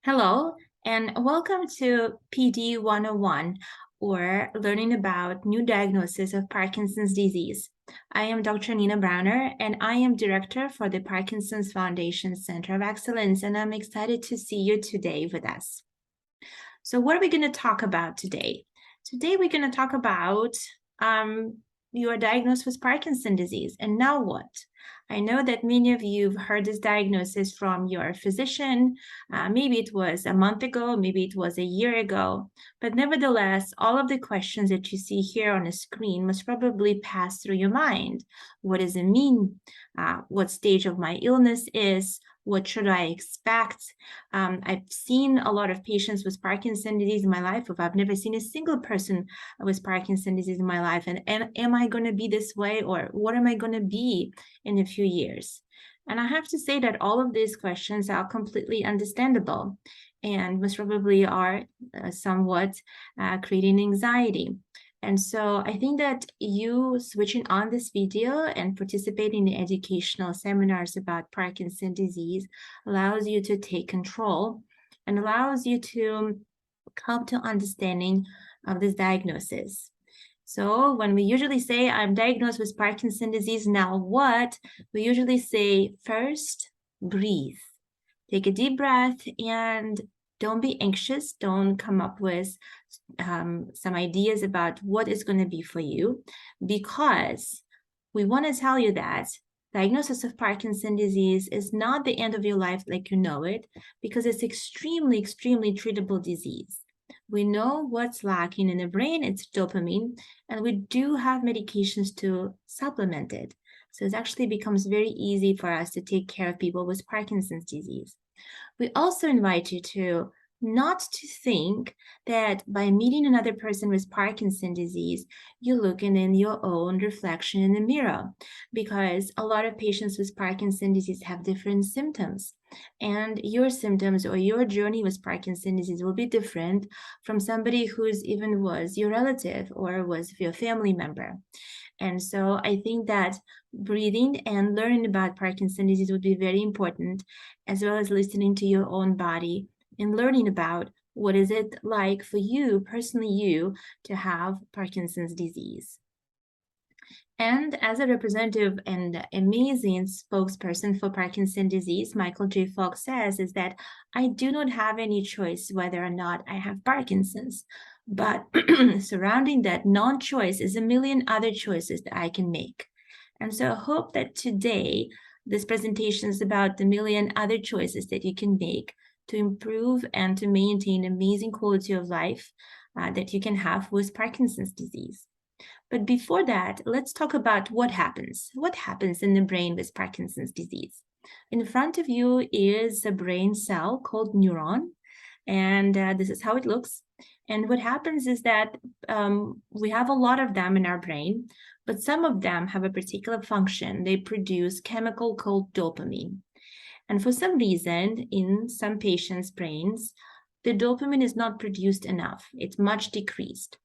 Hello, and welcome to PD 101, or learning about new diagnosis of Parkinson's disease. I am Dr. Nina Browner, and I am director for the Parkinson's Foundation Center of Excellence, and I'm excited to see you today with us. So what are we going to talk about today? Today we're going to talk about you are diagnosed with Parkinson's disease, and now what? I know that many of you have heard this diagnosis from your physician. Maybe it was a month ago, maybe it was a year ago, but nevertheless, all of the questions that you see here on the screen must probably pass through your mind. What does it mean? What stage of my illness is? What should I expect? I've seen a lot of patients with Parkinson's disease in my life. I've never seen a single person with Parkinson's disease in my life. And am I going to be this way, or what am I going to be in a few years? And I have to say that all of these questions are completely understandable and most probably are somewhat creating anxiety. And so I think that you switching on this video and participating in educational seminars about Parkinson's disease allows you to take control and allows you to come to understanding of this diagnosis. So when we usually say, I'm diagnosed with Parkinson's disease, now what? We usually say, first, breathe. Take a deep breath and don't be anxious. Don't come up with some ideas about what is going to be for you, because we want to tell you that diagnosis of Parkinson's disease is not the end of your life like you know it, because it's extremely, extremely treatable disease. We know what's lacking in the brain, it's dopamine, and we do have medications to supplement it. So it actually becomes very easy for us to take care of people with Parkinson's disease. We also invite you to not to think that by meeting another person with Parkinson's disease, you're looking in your own reflection in the mirror, because a lot of patients with Parkinson's disease have different symptoms, and your symptoms or your journey with Parkinson's disease will be different from somebody who's even was your relative or was your family member. And so I think that breathing and learning about Parkinson's disease would be very important, as well as listening to your own body and learning about what is it like for you, personally you, to have Parkinson's disease. And as a representative and amazing spokesperson for Parkinson's disease, Michael J. Fox says is that I do not have any choice whether or not I have Parkinson's, but surrounding that non-choice is a million other choices that I can make. And so I hope that today this presentation is about the million other choices that you can make to improve and to maintain amazing quality of life that you can have with Parkinson's disease. But before that, let's talk about what happens. What happens in the brain with Parkinson's disease? In front of you is a brain cell called neuron, and this is how it looks. And what happens is that we have a lot of them in our brain, but some of them have a particular function. They produce chemical called dopamine. And for some reason, in some patients' brains, the dopamine is not produced enough. It's much decreased.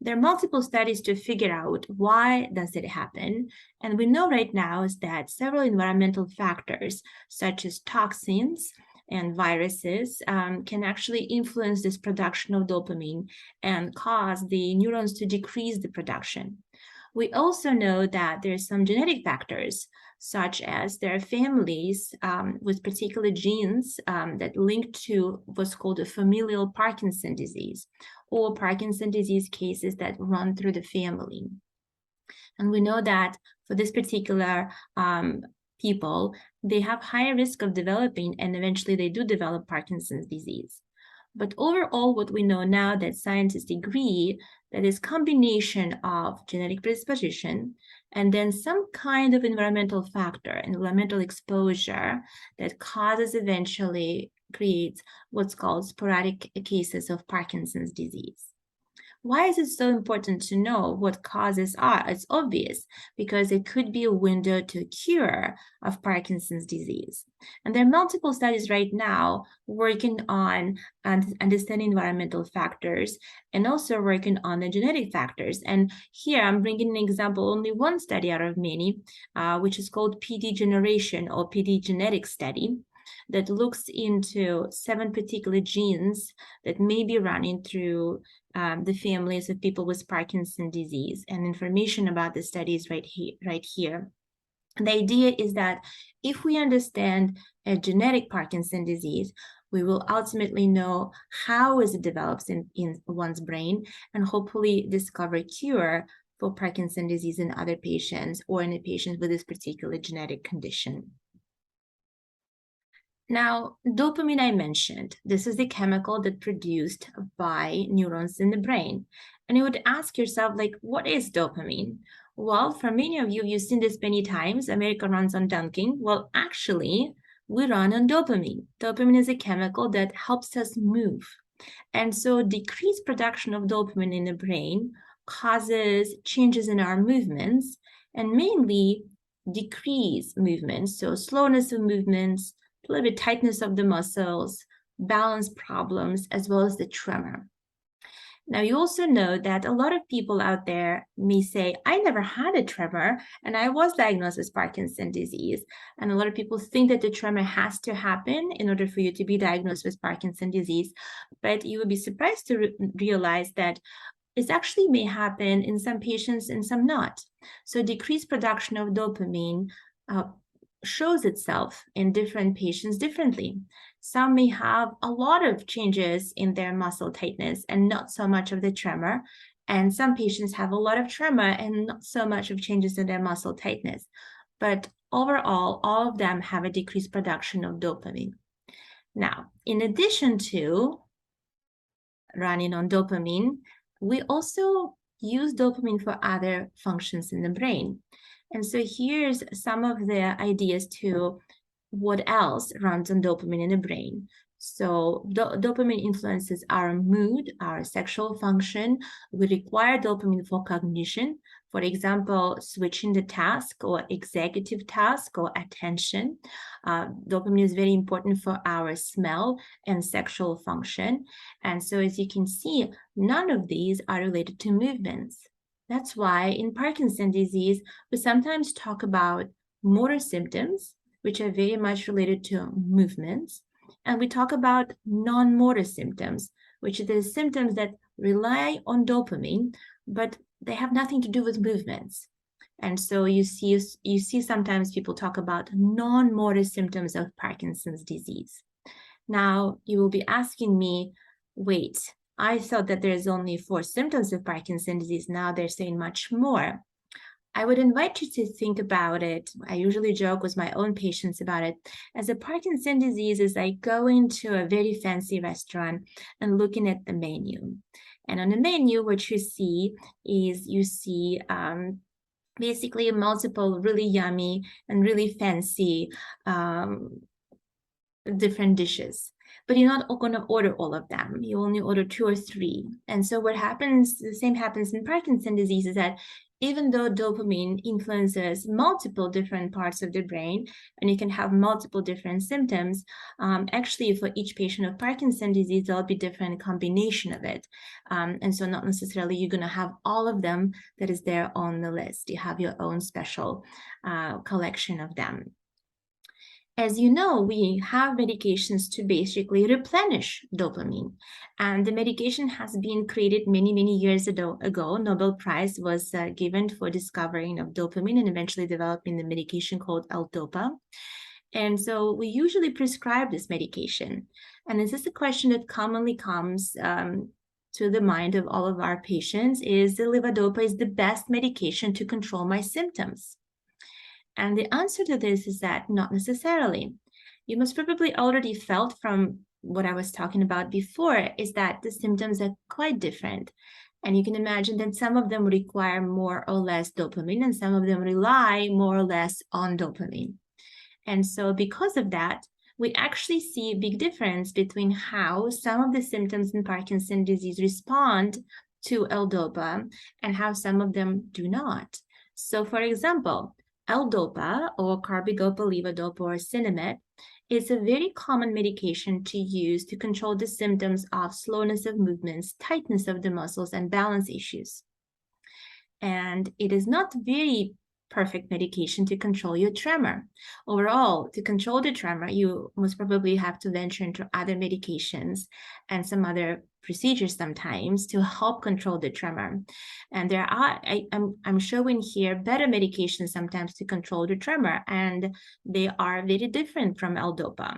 There are multiple studies to figure out why does it happen. And we know right now is that several environmental factors, such as toxins and viruses, can actually influence this production of dopamine and cause the neurons to decrease the production. We also know that there's some genetic factors, such as there are families with particular genes that link to what's called a familial Parkinson's disease, or Parkinson's disease cases that run through the family. And we know that for this particular people, they have higher risk of developing, and eventually they do develop Parkinson's disease. But overall, what we know now that scientists agree that is combination of genetic predisposition and then some kind of environmental factor, environmental exposure, that causes eventually creates what's called sporadic cases of Parkinson's disease. Why is it so important to know what causes are? It's obvious, because it could be a window to a cure of Parkinson's disease. And there are multiple studies right now working on understanding environmental factors and also working on the genetic factors. And here I'm bringing an example, only one study out of many, which is called PD generation or PD genetic study. that looks into 7 particular genes that may be running through the families of people with Parkinson's disease, and information about the study is right here. And the idea is that if we understand a genetic Parkinson's disease, we will ultimately know how it develops in one's brain, and hopefully discover a cure for Parkinson's disease in other patients or in the patients with this particular genetic condition. Now, dopamine I mentioned. This is the chemical that's produced by neurons in the brain. And you would ask yourself, like, what is dopamine? Well, for many of you, you've seen this many times. America runs on dunking. Well, actually, we run on dopamine. Dopamine is a chemical that helps us move. And so decreased production of dopamine in the brain causes changes in our movements, and mainly decrease movements. So slowness of movements, a little bit tightness of the muscles, balance problems, as well as the tremor. Now, you also know that a lot of people out there may say, I never had a tremor, and I was diagnosed with Parkinson's disease. And a lot of people think that the tremor has to happen in order for you to be diagnosed with Parkinson's disease. But you would be surprised to realize that it actually may happen in some patients and some not. So decreased production of dopamine shows itself in different patients differently. Some may have a lot of changes in their muscle tightness and not so much of the tremor. And some patients have a lot of tremor and not so much of changes in their muscle tightness. But overall, all of them have a decreased production of dopamine. Now, in addition to running on dopamine, we also use dopamine for other functions in the brain. And so here's some of the ideas to what else runs on dopamine in the brain. So dopamine influences our mood, our sexual function. We require dopamine for cognition. For example, switching the task or executive task or attention. Dopamine is very important for our smell and sexual function. And so as you can see, none of these are related to movements. That's why in Parkinson's disease, we sometimes talk about motor symptoms, which are very much related to movements. And we talk about non-motor symptoms, which are the symptoms that rely on dopamine, but they have nothing to do with movements. And so you see sometimes people talk about non-motor symptoms of Parkinson's disease. Now, you will be asking me, wait, I thought that there's only 4 symptoms of Parkinson's disease. Now they're saying much more. I would invite you to think about it. I usually joke with my own patients about it. As a Parkinson's disease is like going to a very fancy restaurant and looking at the menu. And on the menu, what you see is basically multiple really yummy and really fancy different dishes. But you're not going to order all of them. You only order 2 or 3. And so what happens, the same happens in Parkinson's disease, is that even though dopamine influences multiple different parts of the brain, and you can have multiple different symptoms, actually for each patient of Parkinson's disease, there'll be different combination of it. And so not necessarily you're going to have all of them that is there on the list. You have your own special collection of them. As you know, we have medications to basically replenish dopamine. And the medication has been created many, many years ago. Nobel Prize was given for discovering of dopamine and eventually developing the medication called L-Dopa. And so we usually prescribe this medication. And this is a question that commonly comes to the mind of all of our patients, is the levodopa is the best medication to control my symptoms? And the answer to this is that not necessarily. You must probably already felt from what I was talking about before, is that the symptoms are quite different. And you can imagine that some of them require more or less dopamine, and some of them rely more or less on dopamine. And so because of that, we actually see a big difference between how some of the symptoms in Parkinson's disease respond to L-Dopa and how some of them do not. So for example, L-Dopa or carbidopa, levodopa, or Sinemet is a very common medication to use to control the symptoms of slowness of movements, tightness of the muscles, and balance issues. And it is not very perfect medication to control your tremor. Overall, to control the tremor, you most probably have to venture into other medications and some other procedures sometimes to help control the tremor. And there are, I'm showing here better medications sometimes to control the tremor, and they are very different from L-Dopa.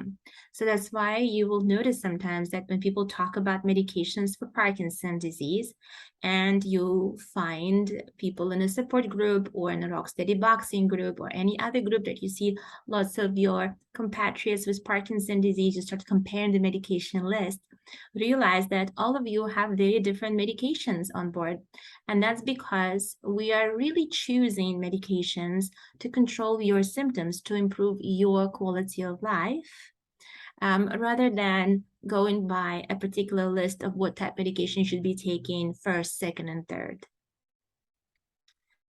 So that's why you will notice sometimes that when people talk about medications for Parkinson's disease, and you find people in a support group or in a Rocksteady boxing group or any other group that you see lots of your compatriots with Parkinson's disease, you start comparing the medication list, realize that all of you have very different medications on board. And that's because we are really choosing medications to control your symptoms, to improve your quality of life, rather than going by a particular list of what type of medication you should be taking first, second, and third.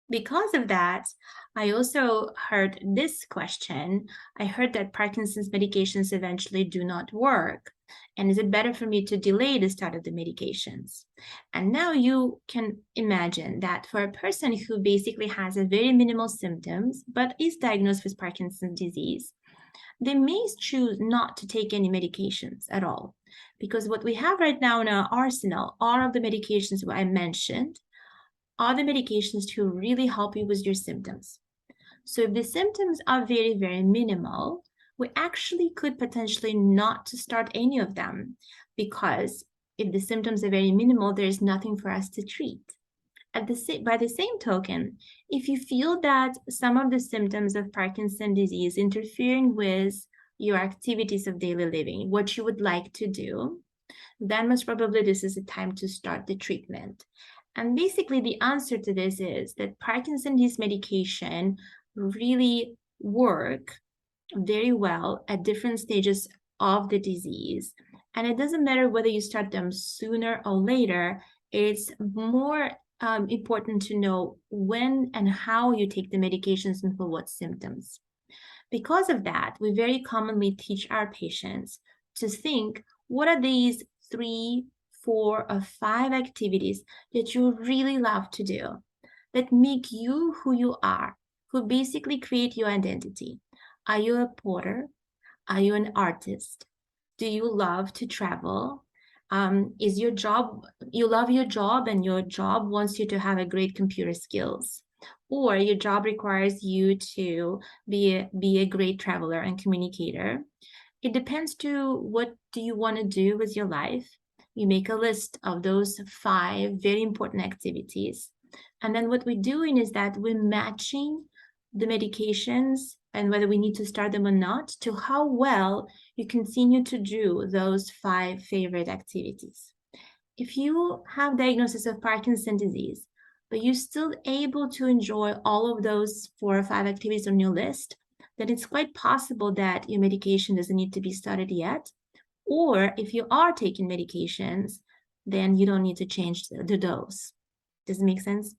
Because of that, I also heard this question. I heard that Parkinson's medications eventually do not work. And is it better for me to delay the start of the medications? And now you can imagine that for a person who basically has a very minimal symptoms, but is diagnosed with Parkinson's disease, they may choose not to take any medications at all. Because what we have right now in our arsenal, all of the medications I mentioned, are the medications to really help you with your symptoms. So if the symptoms are very, very minimal, we actually could potentially not to start any of them, because if the symptoms are very minimal, there's nothing for us to treat. By the same token, if you feel that some of the symptoms of Parkinson's disease interfering with your activities of daily living, what you would like to do, then most probably this is a time to start the treatment. And basically the answer to this is that Parkinson's disease medication really work very well at different stages of the disease. And it doesn't matter whether you start them sooner or later, it's more important to know when and how you take the medications and for what symptoms. Because of that, we very commonly teach our patients to think, what are these 3, 4, or 5 activities that you really love to do, that make you who you are, who basically create your identity? Are you a porter? Are you an artist? Do you love to travel? Is your job, you love your job and your job wants you to have a great computer skills, or your job requires you to be a great traveler and communicator? It depends to what do you want to do with your life. You make a list of those 5 very important activities. And then what we're doing is that we're matching the medications and whether we need to start them or not to how well you continue to do those 5 favorite activities. If you have diagnosis of Parkinson's disease, but you're still able to enjoy all of those 4 or 5 activities on your list, then it's quite possible that your medication doesn't need to be started yet. Or if you are taking medications, then you don't need to change the dose. Does it make sense?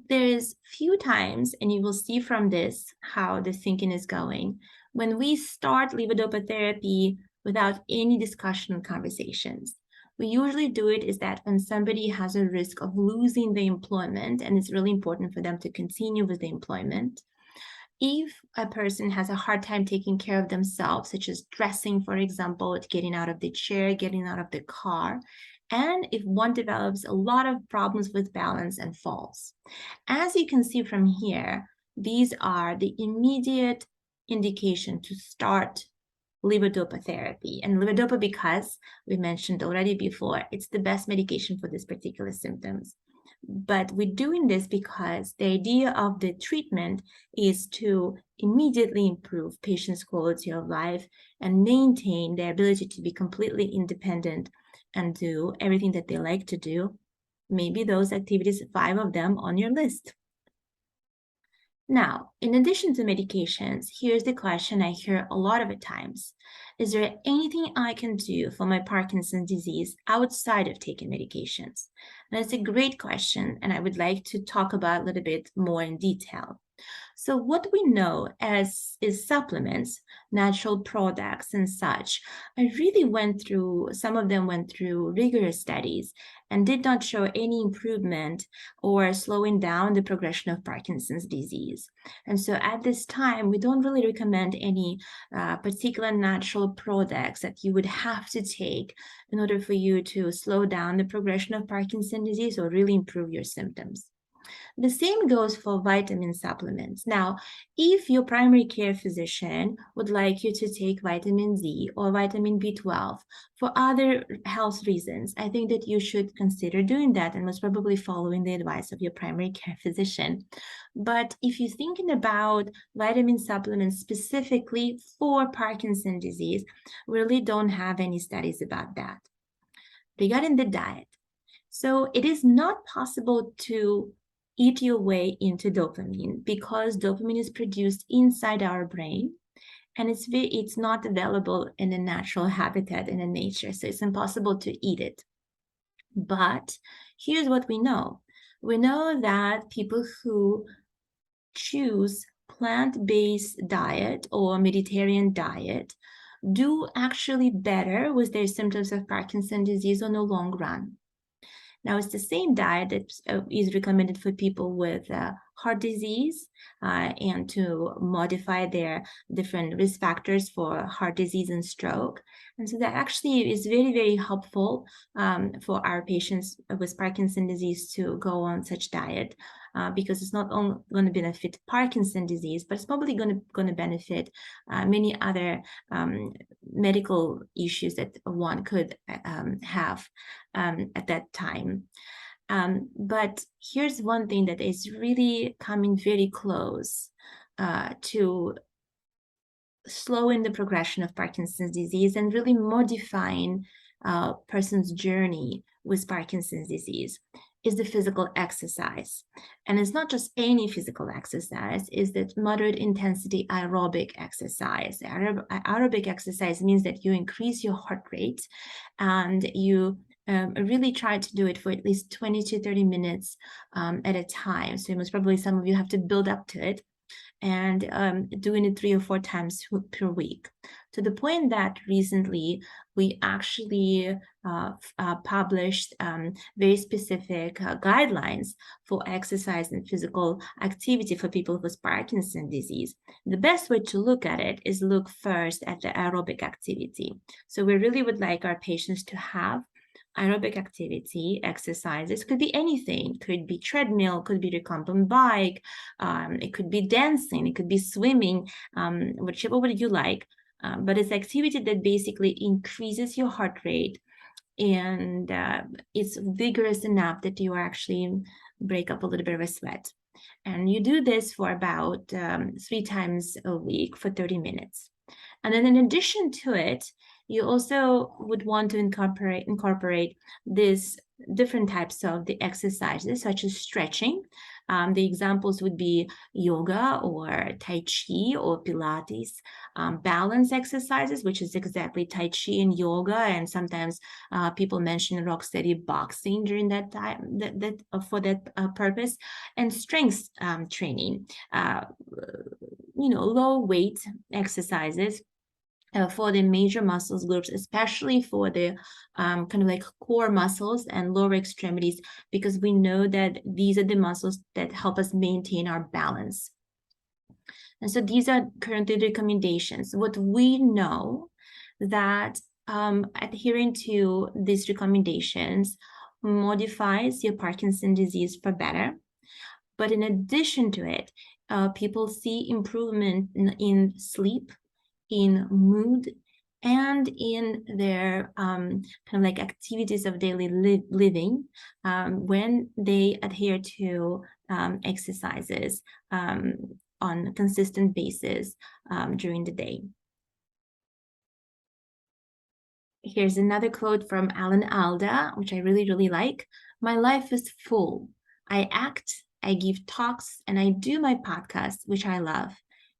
There's few times, and you will see from this how the thinking is going, when we start levodopa therapy without any discussion or conversations. We usually do it is that when somebody has a risk of losing the employment, and it's really important for them to continue with the employment. If a person has a hard time taking care of themselves, such as dressing, for example, getting out of the chair, getting out of the car, and if one develops a lot of problems with balance and falls. As you can see from here, these are the immediate indication to start levodopa therapy. And levodopa, because we mentioned already before, it's the best medication for this particular symptoms. But we're doing this because the idea of the treatment is to immediately improve patients' quality of life and maintain their ability to be completely independent and do everything that they like to do. Maybe those activities, 5 of them on your list. Now, in addition to medications, here's the question I hear a lot of the times. Is there anything I can do for my Parkinson's disease outside of taking medications? And that's a great question, and I would like to talk about a little bit more in detail. So what we know as is supplements, natural products and such, I really some of them went through rigorous studies and did not show any improvement or slowing down the progression of Parkinson's disease. And so at this time, we don't really recommend any particular natural products that you would have to take in order for you to slow down the progression of Parkinson's disease or really improve your symptoms. The same goes for vitamin supplements. Now, if your primary care physician would like you to take vitamin D or vitamin B12 for other health reasons, I think that you should consider doing that and most probably following the advice of your primary care physician. But if you're thinking about vitamin supplements specifically for Parkinson's disease, we really don't have any studies about that. Regarding the diet, so it is not possible to eat your way into dopamine because dopamine is produced inside our brain and it's not available in a natural habitat in the nature, so it's impossible to eat it. But here's what we know. We know that people who choose plant-based diet or Mediterranean diet do actually better with their symptoms of Parkinson's disease on the long run. Now, it's the same diet that is recommended for people with heart disease and to modify their different risk factors for heart disease and stroke. And so that actually is very, very helpful for our patients with Parkinson's disease to go on such diet. Because it's not only going to benefit Parkinson's disease, but it's probably going to benefit many other medical issues that one could have at that time. But here's one thing that is really coming very close to slowing the progression of Parkinson's disease and really modifying a person's journey with Parkinson's disease is the physical exercise. And it's not just any physical exercise, it's that moderate intensity aerobic exercise. Aerobic exercise means that you increase your heart rate and you really try to do it for at least 20 to 30 minutes at a time. So most probably some of you have to build up to it and doing it 3 or 4 times per week, to the point that recently we actually published very specific guidelines for exercise and physical activity for people with Parkinson's disease. The best way to look at it is look first at the aerobic activity. So we really would like our patients to have aerobic activity, exercises, could be anything, could be treadmill, could be recumbent bike, it could be dancing, it could be swimming, whichever would you like, but it's activity that basically increases your heart rate and it's vigorous enough that you actually break up a little bit of a sweat. And you do this for about 3 times a week for 30 minutes. And then in addition to it, you also would want to incorporate these different types of the exercises, such as stretching. The examples would be yoga or Tai Chi or Pilates, balance exercises, which is exactly Tai Chi and yoga, and sometimes people mention rock steady boxing during that time, for that purpose, and strength training, low weight exercises for the major muscles groups, especially for the kind of like core muscles and lower extremities, because we know that these are the muscles that help us maintain our balance. And so these are currently recommendations. What we know that adhering to these recommendations modifies your Parkinson's disease for better. But in addition to it, people see improvement in sleep, in mood, and in their kind of like activities of daily living when they adhere to exercises on a consistent basis during the day. Here's another quote from Alan Alda, which I really, really like. "My life is full. I act, I give talks, and I do my podcast, which I love.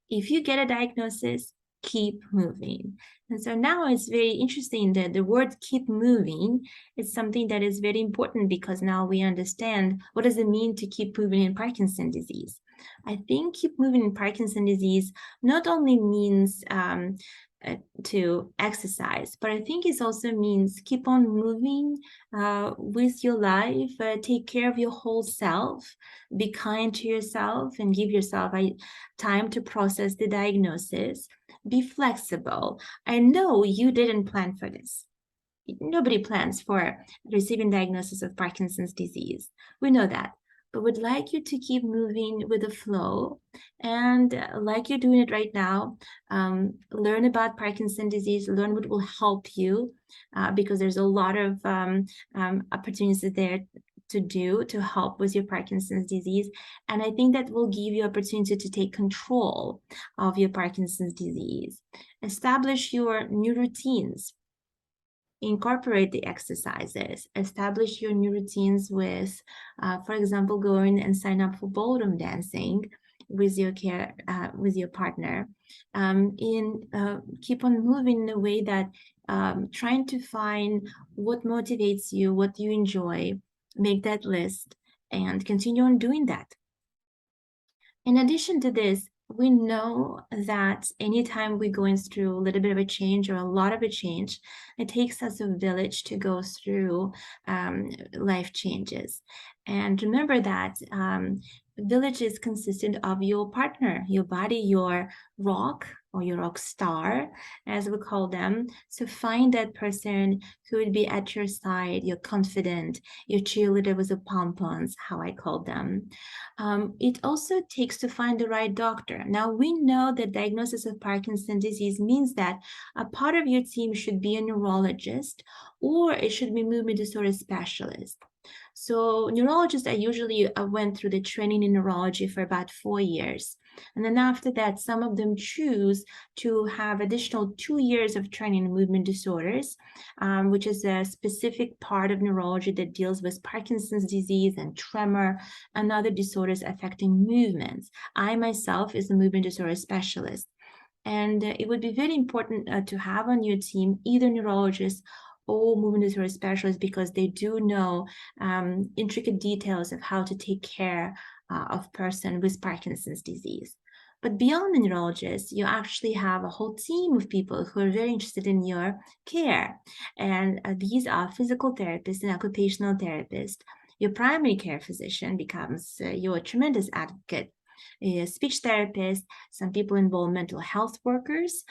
If you get a diagnosis, keep moving." And so now it's very interesting that the word keep moving is something that is very important, because now we understand what does it mean to keep moving in Parkinson's disease. I think keep moving in Parkinson's disease not only means to exercise, but I think it also means keep on moving with your life, take care of your whole self, be kind to yourself, and give yourself time to process the diagnosis. Be flexible. I know you didn't plan for this. Nobody plans for receiving diagnosis of Parkinson's disease. We know that. But would like you to keep moving with the flow, and like you're doing it right now, learn about Parkinson's disease, learn what will help you, because there's a lot of opportunities there to help with your Parkinson's disease. And I think that will give you opportunity to take control of your Parkinson's disease. Establish your new routines. Incorporate the exercises, establish your new routines with, for example, going and sign up for ballroom dancing with your with your partner. Keep on moving in a way that trying to find what motivates you, what you enjoy, make that list, and continue on doing that. In addition to this, we know that anytime we're going through a little bit of a change or a lot of a change, it takes us a village to go through life changes. And remember that village is consistent of your partner, your body, your rock or your rock star, as we call them. So find that person who would be at your side, your confidant, your cheerleader with the pom-poms, how I call them. It also takes to find the right doctor. Now, we know that diagnosis of Parkinson's disease means that a part of your team should be a neurologist, or it should be movement disorder specialist. So neurologists, I usually went through the training in neurology for about 4 years. And then after that, some of them choose to have additional 2 years of training in movement disorders, which is a specific part of neurology that deals with Parkinson's disease and tremor and other disorders affecting movements. I myself is a movement disorder specialist. And it would be very important to have on your team either neurologists or movement disorder specialists, because they do know intricate details of how to take care of person with Parkinson's disease. But beyond the neurologist, you actually have a whole team of people who are very interested in your care. And these are physical therapists and occupational therapists. Your primary care physician becomes your tremendous advocate. A speech therapist, some people involve mental health workers,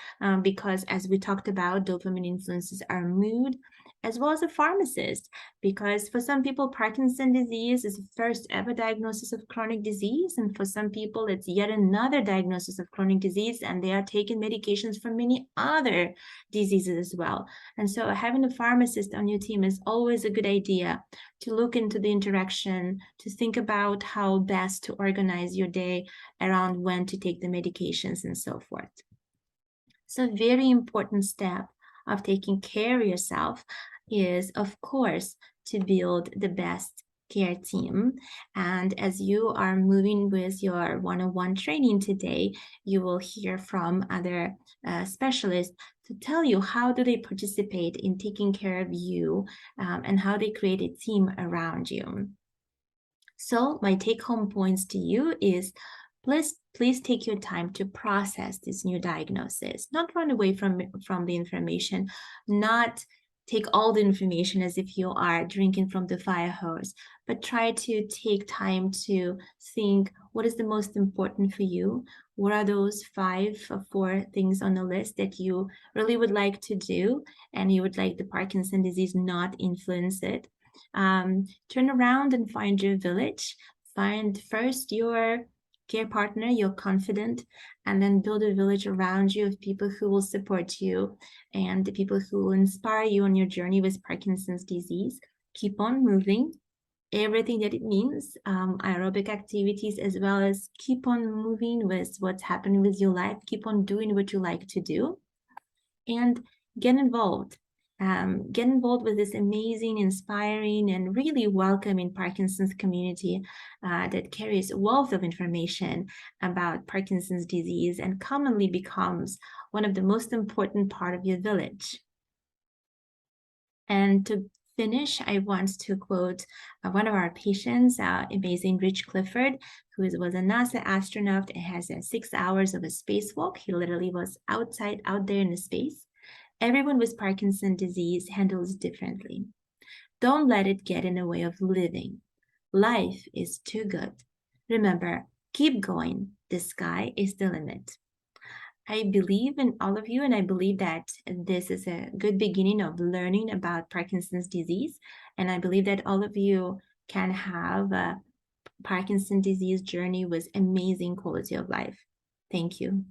because as we talked about, dopamine influences our mood, as well as a pharmacist, because for some people, Parkinson's disease is the first ever diagnosis of chronic disease, and for some people, it's yet another diagnosis of chronic disease, and they are taking medications for many other diseases as well. And so having a pharmacist on your team is always a good idea to look into the interaction, to think about how best to organize your day around when to take the medications and so forth. So a very important step of taking care of yourself is, of course, to build the best care team. And as you are moving with your one-on-one training today, you will hear from other specialists to tell you how do they participate in taking care of you, and how they create a team around you. So my take-home points to you is, please take your time to process this new diagnosis. Not run away from the information, not take all the information as if you are drinking from the fire hose, but try to take time to think, what is the most important for you? What are those 5 or 4 things on the list that you really would like to do, and you would like the Parkinson's disease not influence it? Turn around and find your village. Find first your care partner, your confidant, and then build a village around you of people who will support you and the people who will inspire you on your journey with Parkinson's disease. Keep on moving, everything that it means, aerobic activities, as well as keep on moving with what's happening with your life. Keep on doing what you like to do, and get involved. Get involved with this amazing, inspiring, and really welcoming Parkinson's community that carries a wealth of information about Parkinson's disease and commonly becomes one of the most important part of your village. And to finish, I want to quote one of our patients, amazing Rich Clifford, who was a NASA astronaut and has 6 hours of a spacewalk. He literally was out there in the space. Everyone with Parkinson's disease handles differently. Don't let it get in the way of living. Life is too good. Remember, keep going. The sky is the limit. I believe in all of you, and I believe that this is a good beginning of learning about Parkinson's disease. And I believe that all of you can have a Parkinson's disease journey with amazing quality of life. Thank you.